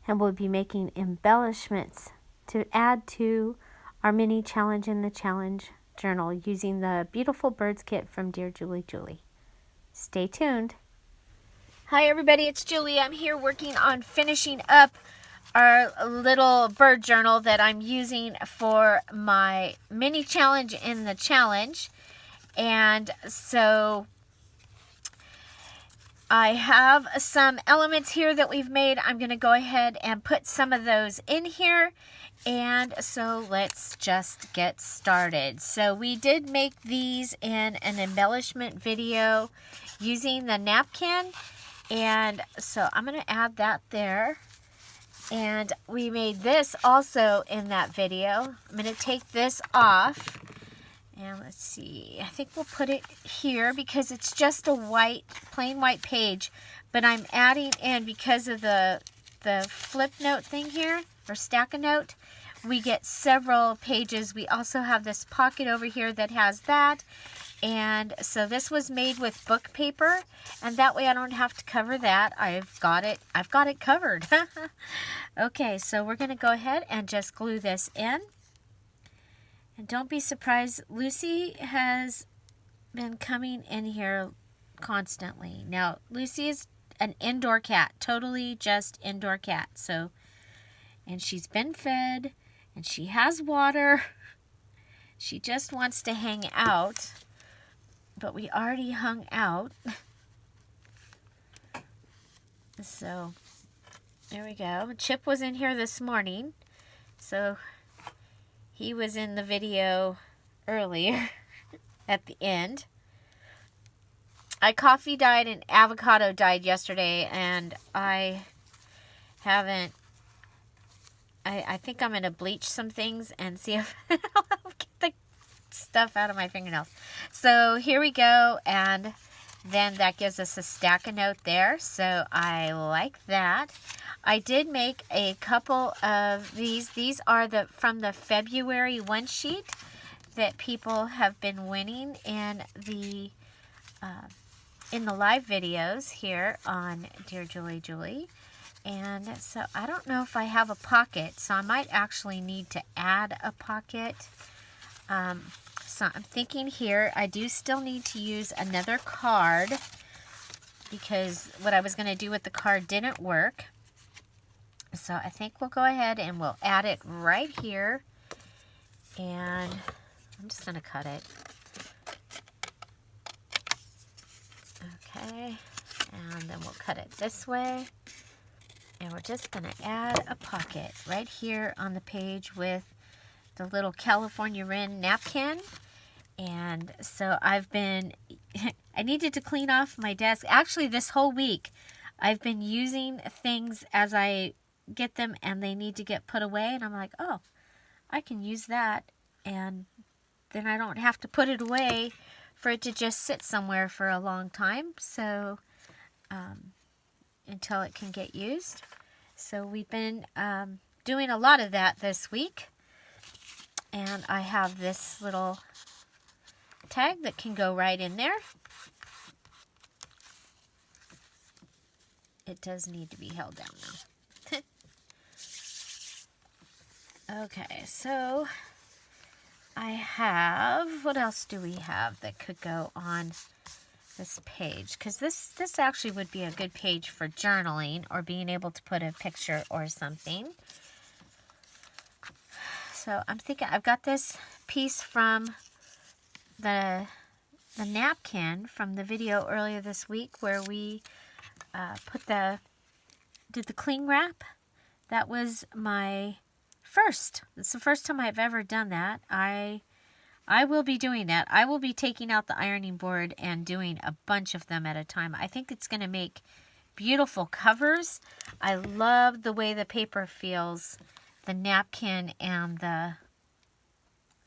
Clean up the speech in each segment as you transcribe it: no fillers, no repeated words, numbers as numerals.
and we'll be making embellishments to add to our mini challenge in the challenge journal using the Beautiful Birds kit from Dear Julie Julie. Stay tuned. Hi everybody, it's Julie. I'm here working on finishing up our little bird journal that I'm using for my mini challenge in the challenge. And so I have some elements here that we've made. I'm going to go ahead and put some of those in here. And so let's just get started. So we did make these in an embellishment video using the napkin. And so I'm going to add that there. And we made this also in that video. I'm going to take this off. And let's see, I think we'll put it here because it's just a white, plain white page. But I'm adding in, because of the flip note thing here, or stack a note, we get several pages. We also have this pocket over here that has that. And so this was made with book paper, and that way I don't have to cover that. I've got it covered. Okay, so we're going to go ahead and just glue this in. And don't be surprised, Lucy has been coming in here constantly. Now, Lucy is an indoor cat, totally just indoor cat. So, and she's been fed, and she has water. She just wants to hang out, but we already hung out. So, there we go. Chip was in here this morning, so he was in the video earlier at the end. Coffee died and avocado died yesterday, and I think I'm going to bleach some things and see if I'll get the stuff out of my fingernails. So here we go, and then that gives us a stack of note there, so I like that. I did make a couple of these. These are from the February one sheet that people have been winning in the live videos here on Dear Julie Julie. And so I don't know if I have a pocket, so I might actually need to add a pocket. So I'm thinking here I do still need to use another card because what I was going to do with the card didn't work. So I think we'll go ahead and we'll add it right here. And I'm just going to cut it. Okay. And then we'll cut it this way. And we're just going to add a pocket right here on the page with the little California Wren napkin. And so I've been, I needed to clean off my desk. Actually, this whole week, I've been using things as I get them and they need to get put away. And I'm like, oh, I can use that. And then I don't have to put it away for it to just sit somewhere for a long time. So, until it can get used. So we've been doing a lot of that this week. And I have this little tag that can go right in there. It does need to be held down now. Okay, so I have, what else do we have that could go on this page? Because this actually would be a good page for journaling or being able to put a picture or something. So I'm thinking I've got this piece from the napkin from the video earlier this week where we did the cling wrap. That was my first. It's the first time I've ever done that. I will be doing that. I will be taking out the ironing board and doing a bunch of them at a time. I think it's going to make beautiful covers. I love the way the paper feels. The napkin and there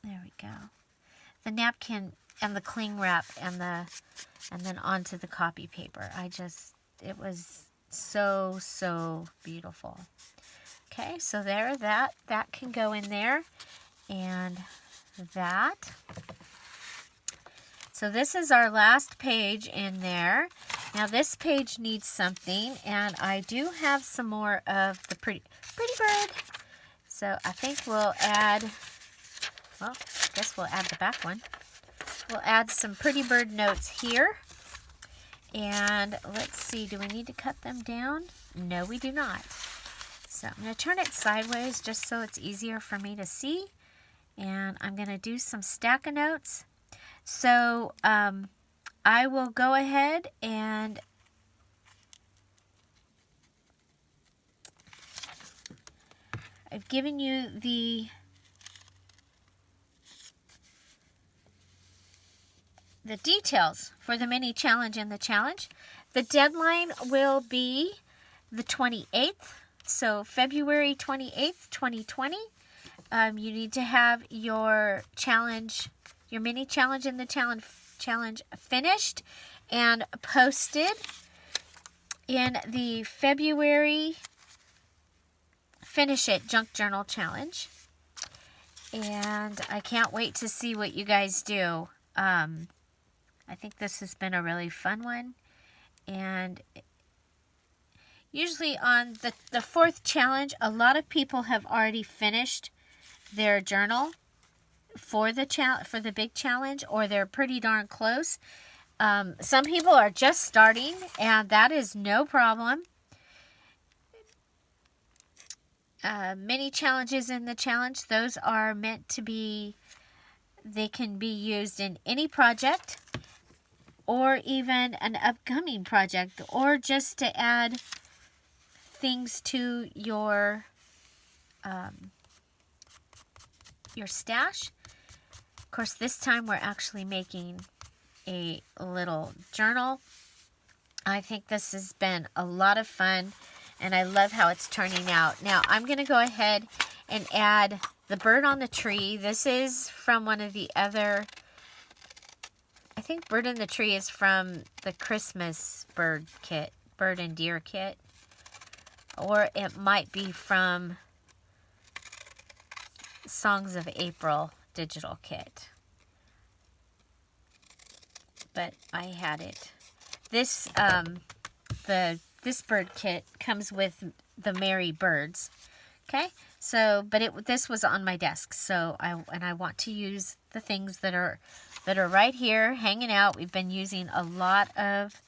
we go. The napkin and the cling wrap and then onto the copy paper. It was so beautiful. Okay, so there, that can go in there, and that. So this is our last page in there, Now this page needs something, and I do have some more of the pretty bird. So I think we'll add, well, I guess we'll add the back one. We'll add some pretty bird notes here. And let's see, do we need to cut them down? No, we do not. So I'm going to turn it sideways just so it's easier for me to see. And I'm going to do some stack of notes. So I will go ahead and I've given you the details for the mini challenge and the challenge. The deadline will be the 28th, so February 28th, 2020. You need to have your challenge, your mini challenge and the challenge finished and posted in the February Finish It Junk Journal Challenge. And I can't wait to see what you guys do. I think this has been a really fun one. And usually on the fourth challenge, a lot of people have already finished their journal for the big challenge, or they're pretty darn close. Some people are just starting, and that is no problem. Mini challenges in the challenge, those are meant to be, they can be used in any project, or even an upcoming project, or just to add things to your stash. Of course, this time we're actually making a little journal. I think this has been a lot of fun, and I love how it's turning out. Now, I'm going to go ahead and add the bird on the tree. This is from one of the other, I think Bird in the Tree is from the Christmas bird kit, bird and deer kit. Or it might be from Songs of April digital kit. But I had it. This this bird kit comes with the Merry Birds. Okay? So, but this was on my desk. So I want to use the things that are right here hanging out. We've been using a lot of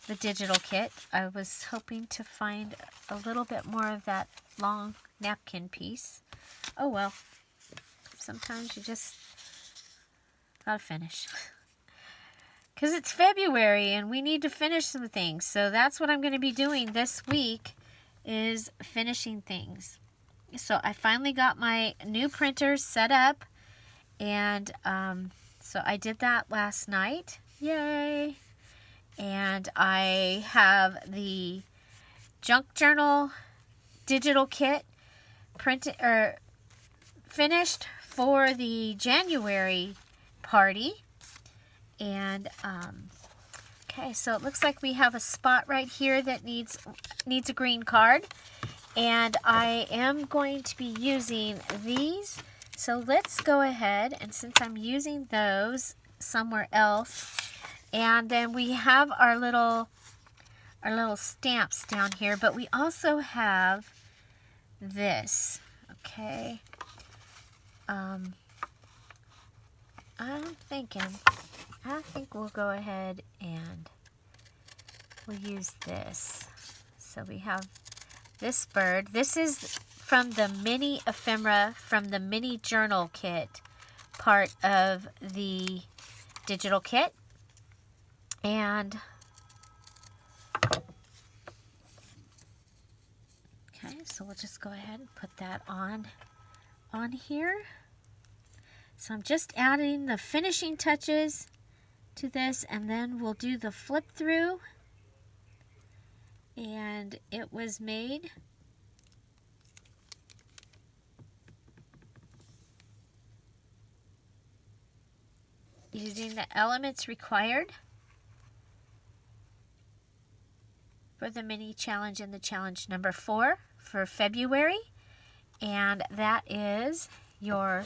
the digital kit. I was hoping to find a little bit more of that long napkin piece. Oh well, sometimes you just gotta finish. Because it's February and we need to finish some things. So that's what I'm going to be doing this week, is finishing things. So I finally got my new printer set up, and so I did that last night. Yay! And I have the Junk Journal digital kit printed or finished for the January party. And okay, so it looks like we have a spot right here that needs a green card, and I am going to be using these. So let's go ahead, and since I'm using those somewhere else, and then we have our little stamps down here, but we also have this. Okay, I think we'll go ahead and we'll use this. So we have this bird. This is from the mini ephemera from the mini journal kit, part of the digital kit. And okay, so we'll just go ahead and put that on here. So I'm just adding the finishing touches to this, and then we'll do the flip through. And it was made using the elements required for the mini challenge and the challenge number 4 for February. And that is your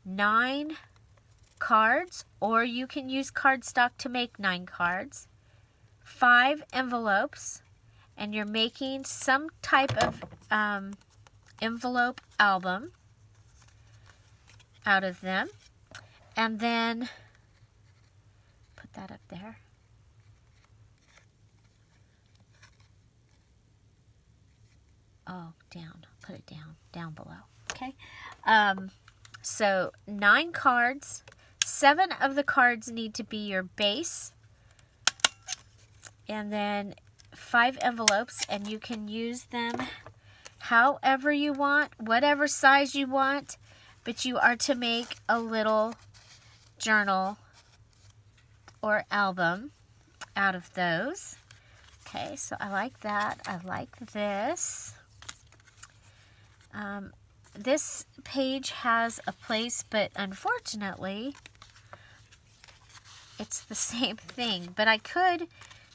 9 cards, or you can use cardstock to make 9 cards 5 envelopes, and you're making some type of envelope album out of them. And then put that up there. Oh, down. Put it down below. Okay. So 9 cards. 7 of the cards need to be your base. And then 5 envelopes, and you can use them however you want, whatever size you want, but you are to make a little journal or album out of those. Okay, so I like that. I like this. This page has a place, but unfortunately, it's the same thing. But I could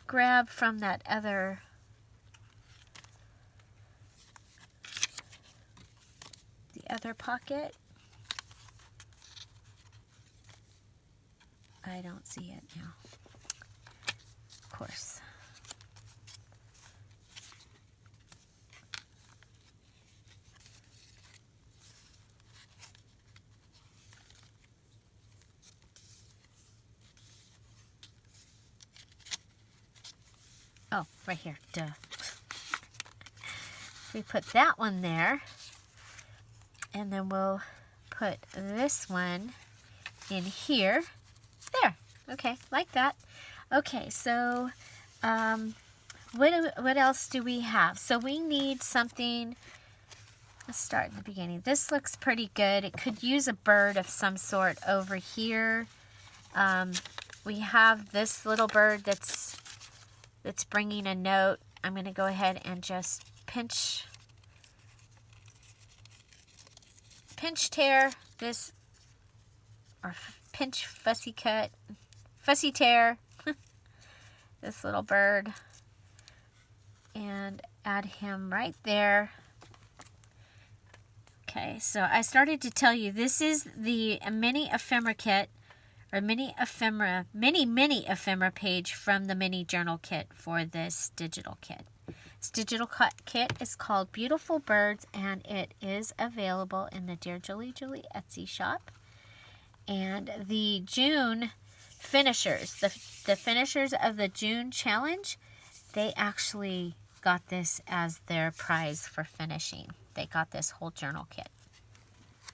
grab from that other pocket. I don't see it now. Of course. Oh, right here. Duh. We put that one there. And then we'll put this one in here. There. Okay, like that. Okay, so what else do we have? So we need something. Let's start in the beginning. This looks pretty good. It could use a bird of some sort over here. We have this little bird that's bringing a note. I'm going to go ahead and just pinch tear this, or pinch fussy tear this little bird and add him right there. Okay, so I started to tell you this is the mini ephemera kit, or mini ephemera page from the mini journal kit for this digital kit. This digital kit is called Beautiful Birds, and it is available in the Dear Julie Etsy shop. And the June finishers, the finishers of the June challenge, they actually got this as their prize for finishing. They got this whole journal kit.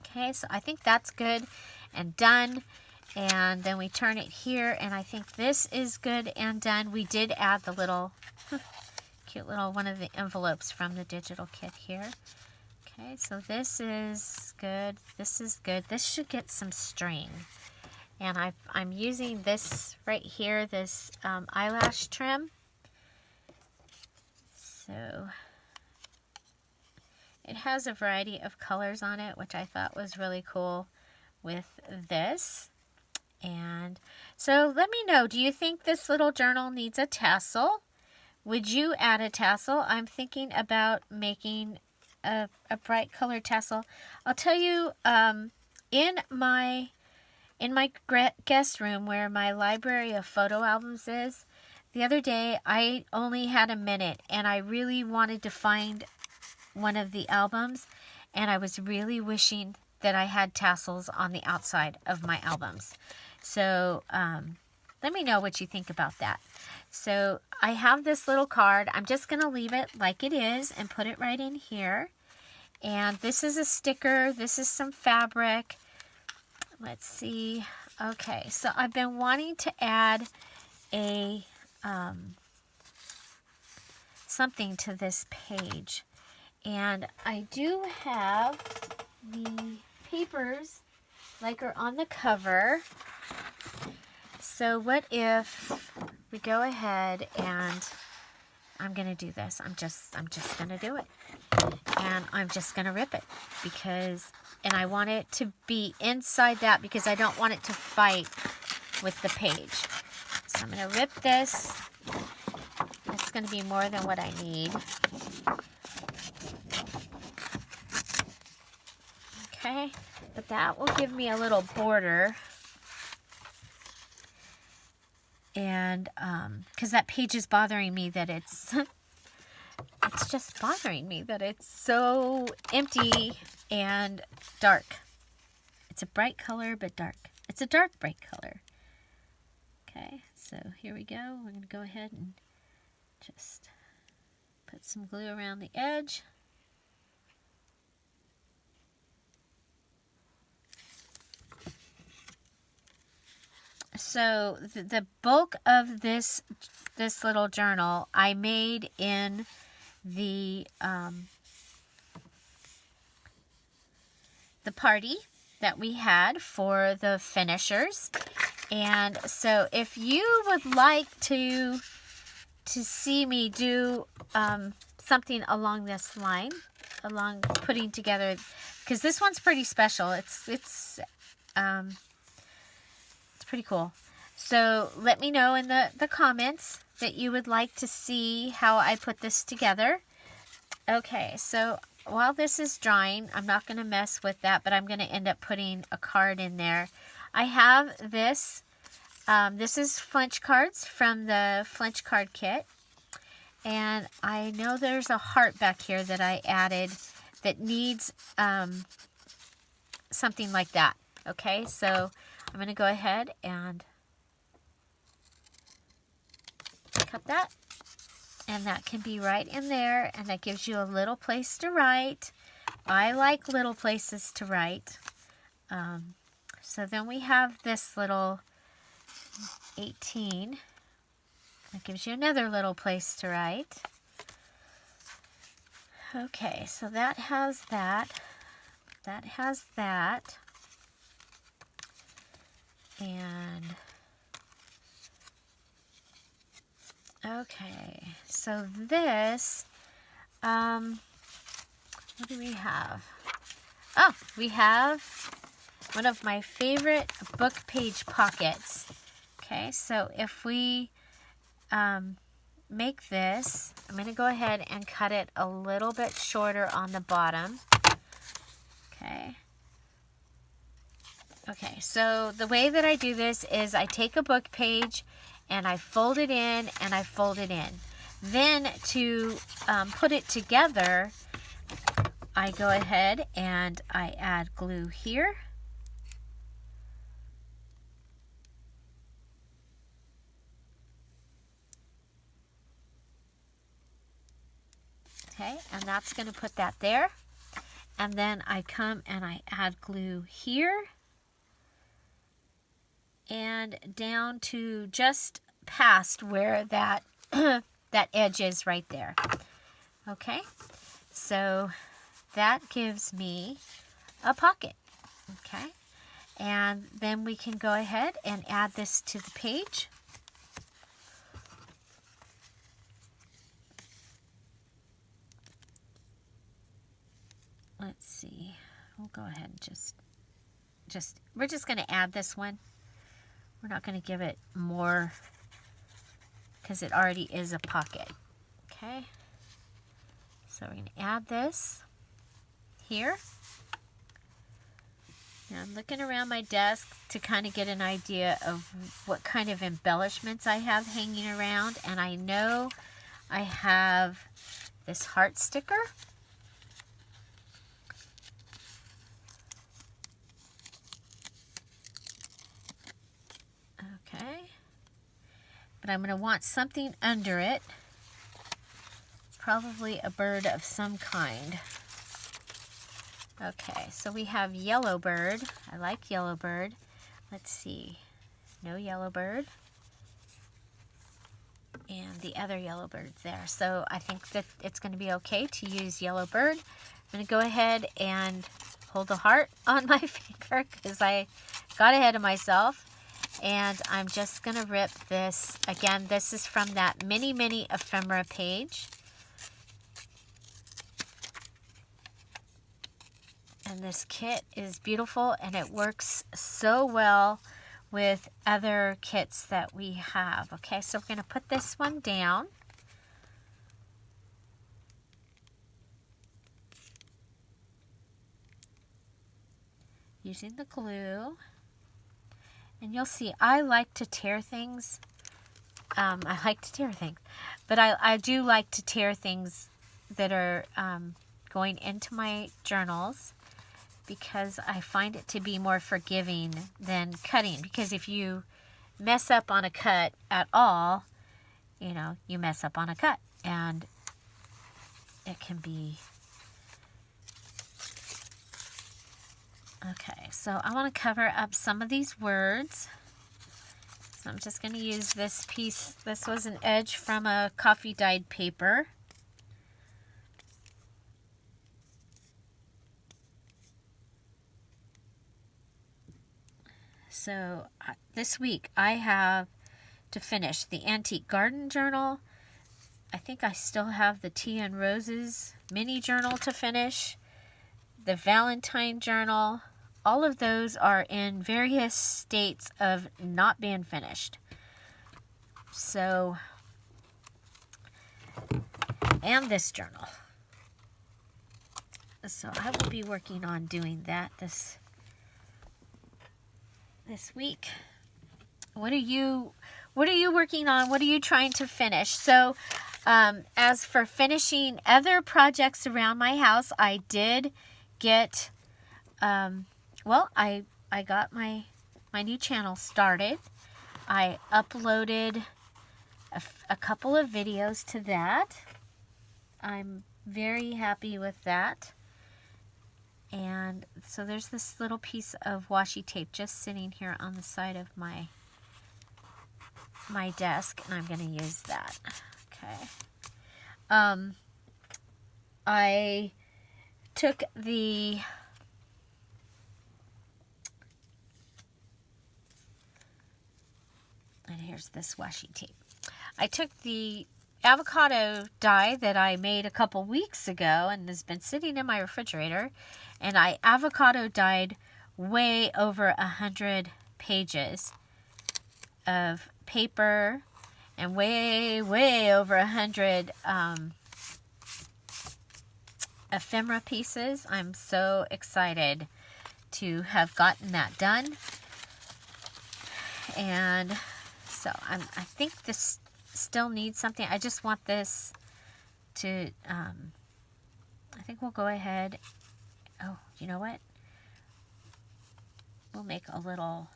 Okay, so I think that's good and done. And then we turn it here, and I think this is good and done. We did add the little cute little one of the envelopes from the digital kit here. Okay, so this is good. This is good. This should get some string. And I'm using this right here, this eyelash trim. So it has a variety of colors on it, which I thought was really cool with this. And so let me know, do you think this little journal needs a tassel? Would you add a tassel? I'm thinking about making a bright colored tassel. I'll tell you, in my guest room where my library of photo albums is, the other day I only had a minute, and I really wanted to find one of the albums, and I was really wishing that I had tassels on the outside of my albums. So let me know what you think about that. So I have this little card. I'm just going to leave it like it is and put it right in here. And this is a sticker. This is some fabric. Let's see. Okay, so I've been wanting to add a something to this page. And I do have the papers like are on the cover. So what if we go ahead and I'm going to do this. I'm just going to do it. And I'm just going to rip it and I want it to be inside that because I don't want it to fight with the page. So I'm going to rip this. It's going to be more than what I need. Okay, but that will give me a little border. And because that page is bothering me that it's it's just bothering me that it's so empty and dark. It's a bright color but dark. It's a dark bright color. Okay, so here we go. We're going to go ahead and just put some glue around the edge. So the bulk of this little journal I made in the party that we had for the finishers. And so if you would like to see me do something along this line, along putting together, because this one's pretty special. It's pretty cool. So let me know in the comments that you would like to see how I put this together. Okay, so while this is drying, I'm not going to mess with that, but I'm going to end up putting a card in there. I have this. This is Flinch cards from the Flinch card kit. And I know there's a heart back here that I added that needs something like that. Okay, so I'm going to go ahead and cut that. And that can be right in there, and that gives you a little place to write. I like little places to write. So then we have this little 18. That gives you another little place to write. Okay, so that has that. That has that. And okay, so this, what do we have? Oh, we have one of my favorite book page pockets. Okay, so if we make this, I'm going to go ahead and cut it a little bit shorter on the bottom. Okay. Okay, so the way that I do this is I take a book page and I fold it in and I fold it in. Then to put it together, I go ahead and I add glue here. Okay, and that's going to put that there. And then I come and I add glue here. And down to just past where that that edge is right there. Okay, so that gives me a pocket. Okay, and then we can go ahead and add this to the page. Let's see, we'll go ahead and we're just going to add this one. We're not going to give it more because it already is a pocket. Okay, so we're going to add this here. Now I'm looking around my desk to kind of get an idea of what kind of embellishments I have hanging around, and I know I have this heart sticker. Okay, but I'm going to want something under it, probably a bird of some kind. Okay, so we have yellow bird. I like yellow bird. Let's see, no yellow bird. And the other yellow bird's there. So I think that it's going to be okay to use yellow bird. I'm going to go ahead and hold the heart on my finger because I got ahead of myself. And I'm just going to rip this. Again, this is from that mini ephemera page. And this kit is beautiful, and it works so well with other kits that we have. Okay, so we're going to put this one down. Using the glue. And you'll see, I like to tear things I like to tear things, but I do like to tear things that are going into my journals, because I find it to be more forgiving than cutting. Because if you mess up on a cut at all, you know, you mess up on a cut, and it can be... Okay, so I want to cover up some of these words. So I'm just going to use this piece. This was an edge from a coffee dyed paper. So this week I have to finish the Antique Garden Journal. I think I still have the Tea and Roses mini journal to finish. The Valentine Journal. All of those are in various states of not being finished. So, and this journal. So I will be working on doing that this week. What are you working on? What are you trying to finish? So, as for finishing other projects around my house, I did get, well, I got my new channel started. I uploaded a couple of videos to that. I'm very happy with that. And so there's this little piece of washi tape just sitting here on the side of my desk, and I'm going to use that. Okay. I took the and here's this washi tape. I took the avocado dye that I made a couple weeks ago and has been sitting in my refrigerator, and I avocado dyed way over 100 pages of paper and way over 100 ephemera pieces. I'm so excited to have gotten that done. And so I think this still needs something. I just want this to, I think we'll go ahead. Oh, you know what? We'll make a little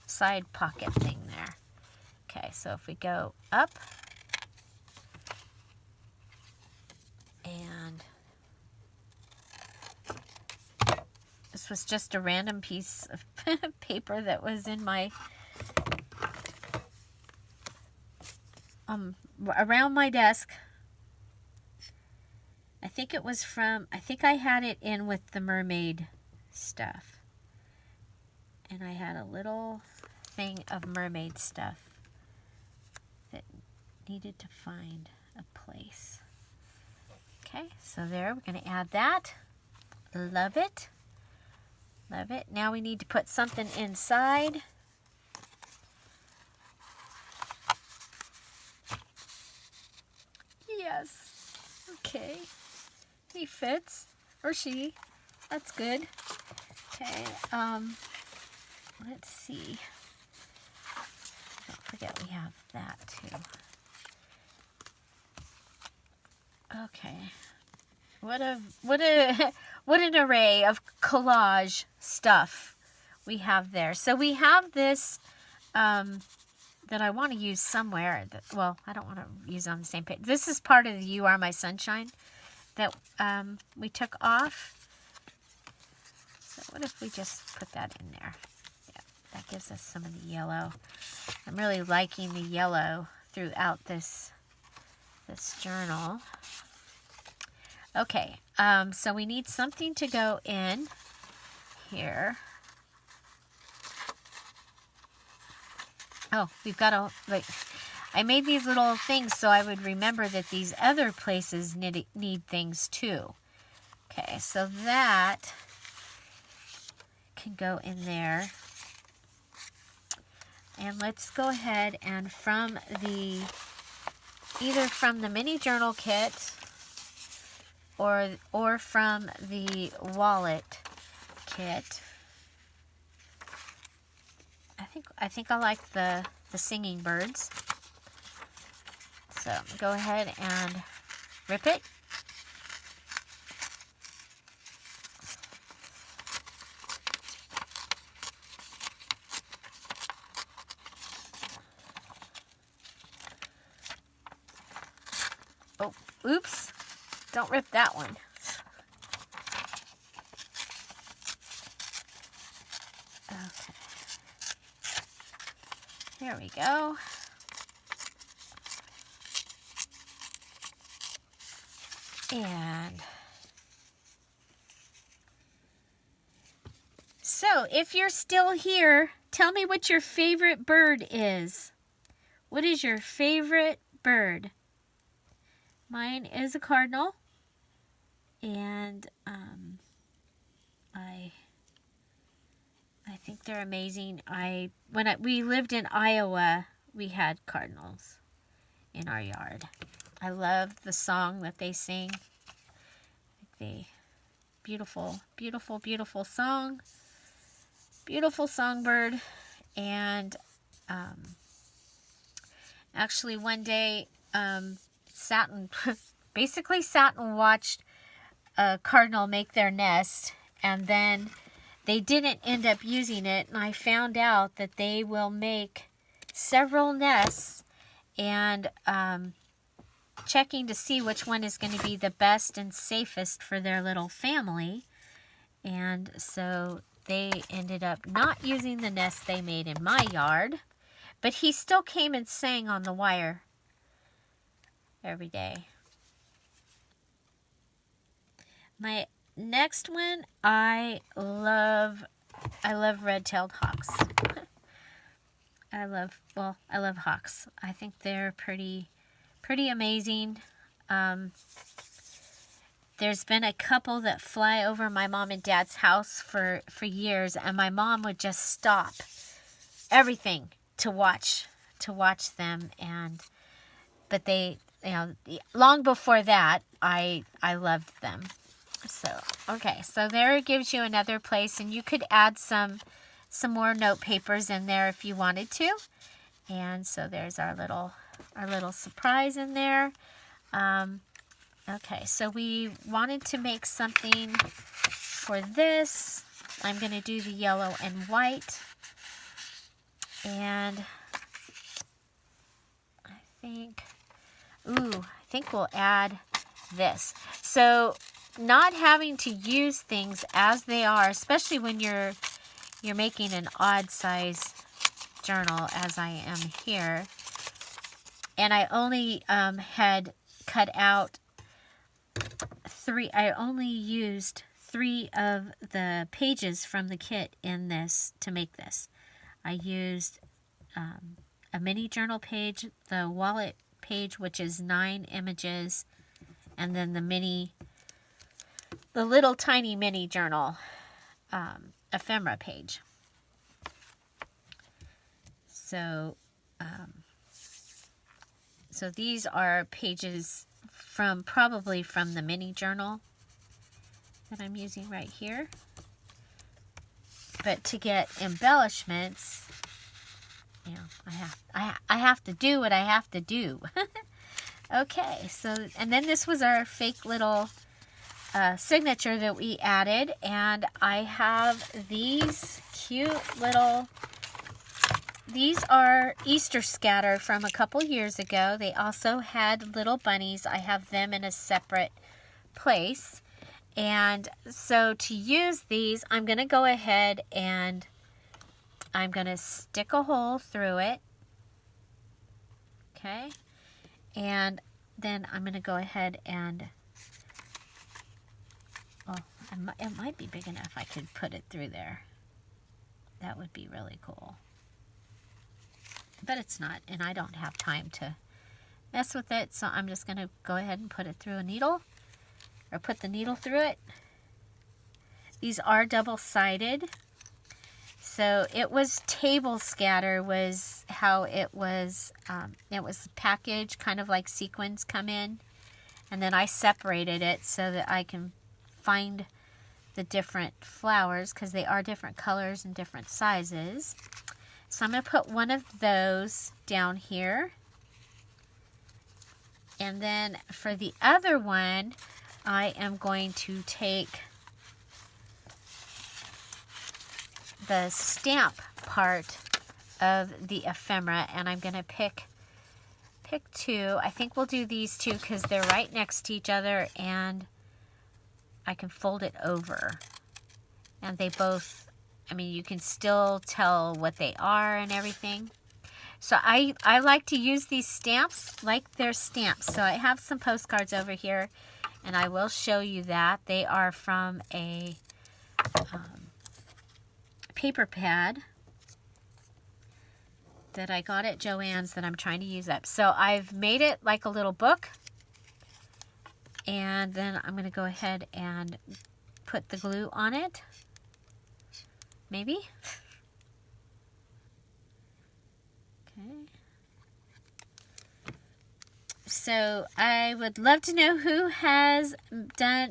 side pocket thing there. Okay, so if we go up, and this was just a random piece of paper that was in my around my desk. I think it was from, I think I had it in with the mermaid stuff. And I had a little thing of mermaid stuff that needed to find a place. Okay, so there, we're going to add that. Love it. Love it. Now we need to put something inside. Yes. Okay. He fits. Or she. That's good. Okay. Let's see. Don't forget we have that too. Okay. What an array of collage stuff we have there. So we have this that I want to use somewhere. Well, I don't want to use on the same page. This is part of the You Are My Sunshine that we took off. So what if we just put that in there? Yeah, that gives us some of the yellow. I'm really liking the yellow throughout this journal. Okay, so we need something to go in here. Oh, we've got to, like, I made these little things so I would remember that these other places need things too. Okay, so that can go in there. And let's go ahead and either from the mini journal kit or from the wallet kit. I think I like the singing birds. So go ahead and rip it. Oh, oops. Don't rip that one. Okay. There we go. And so, if you're still here, tell me what your favorite bird is. What is your favorite bird? Mine is a cardinal, and I think they're amazing. We lived in Iowa, we had cardinals in our yard. I love the song that they sing. Beautiful, beautiful, beautiful song. Beautiful songbird. And actually one day basically sat and watched a cardinal make their nest, and then they didn't end up using it, and I found out that they will make several nests, and checking to see which one is going to be the best and safest for their little family. And so they ended up not using the nest they made in my yard, but he still came and sang on the wire every day. My next one, I love red-tailed hawks. I love hawks. I think they're pretty amazing. There's been a couple that fly over my mom and dad's house for years, and my mom would just stop everything to watch them. But they, long before that, I loved them. So, okay, so there it gives you another place, and you could add some more note papers in there if you wanted to. And so there's our little surprise in there. Okay, so we wanted to make something for this. I'm going to do the yellow and white. And I think we'll add this. So not having to use things as they are, especially when you're making an odd size journal, as I am here. And I only had cut out I only used 3 of the pages from the kit in this to make this. I used a mini journal page, the wallet page, which is 9 images, and then the little tiny mini journal ephemera page. So these are pages probably from the mini journal that I'm using right here. But to get embellishments, I have to do what I have to do. Okay, so, and then this was our fake little signature that we added, and I have these cute little, these are Easter scatter from a couple years ago. They also had little bunnies. I have them in a separate place. And so to use these, I'm going to go ahead and I'm going to stick a hole through it. Okay. And then I'm going to go ahead and, well, it might be big enough I could put it through there. That would be really cool. But it's not, and I don't have time to mess with it, so I'm just going to go ahead and put it through a needle, or put the needle through it. These are double-sided. So it was table scatter was how it was packaged, kind of like sequins come in. And then I separated it so that I can find the different flowers, because they are different colors and different sizes. So I'm going to put one of those down here. And then for the other one, I am going to take the stamp part of the ephemera, and I'm going to pick two. I think we'll do these two because they're right next to each other, and I can fold it over. And they both, I mean, you can still tell what they are and everything. So I like to use these stamps like they're stamps. So I have some postcards over here, and I will show you that. They are from a paper pad that I got at Joann's that I'm trying to use up. So I've made it like a little book, and then I'm going to go ahead and put the glue on it. Maybe. Okay. So I would love to know who has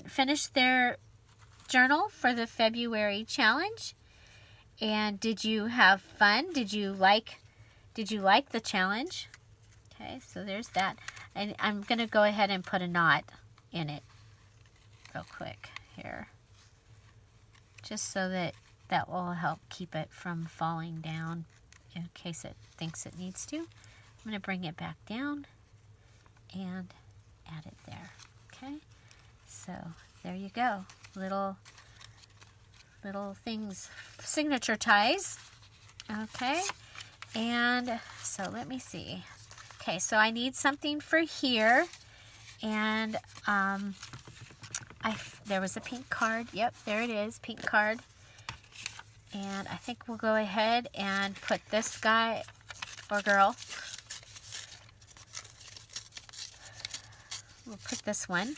finished their journal for the February challenge. And did you have fun? Did you like the challenge? Okay, so there's that. And I'm going to go ahead and put a knot in it real quick here. Just so that will help keep it from falling down in case it thinks it needs to. I'm going to bring it back down and add it there. Okay, so there you go. Little things, signature ties. Okay, and so let me see. Okay, so I need something for here, and there was a pink card. Yep, there it is, pink card. And I think we'll go ahead and put this guy or girl. We'll put this one.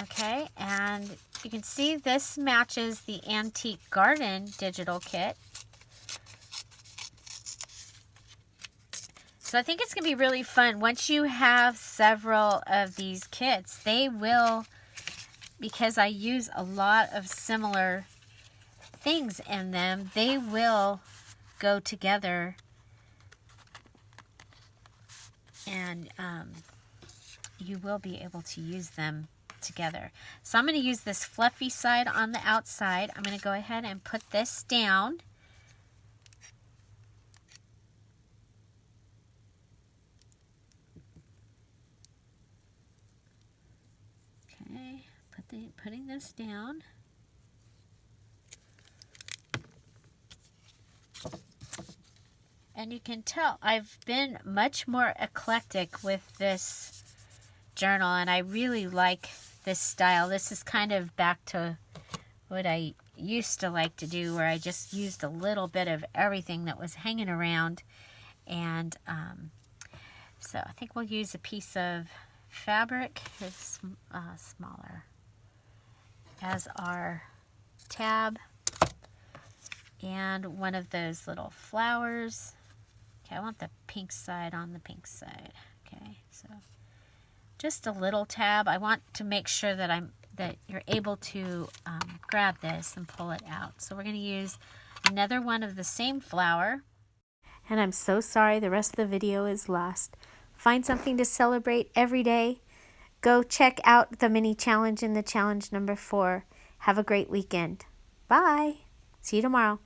Okay, and you can see this matches the Antique Garden digital kit. So I think it's going to be really fun. Once you have several of these kits, they will, because I use a lot of similar things in them, they will go together, and you will be able to use them together. So I'm going to use this fluffy side on the outside. I'm going to go ahead and put this down. Okay, putting this down. And you can tell I've been much more eclectic with this journal, and I really like this style. This is kind of back to what I used to like to do, where I just used a little bit of everything that was hanging around. And so I think we'll use a piece of fabric, it's smaller, as our tab, and one of those little flowers. Okay, I want the pink side on the pink side. Okay, so just a little tab. I want to make sure that you're able to grab this and pull it out. So we're going to use another one of the same flower. And I'm so sorry the rest of the video is lost. Find something to celebrate every day. Go check out the mini challenge in the challenge number 4. Have a great weekend. Bye. See you tomorrow.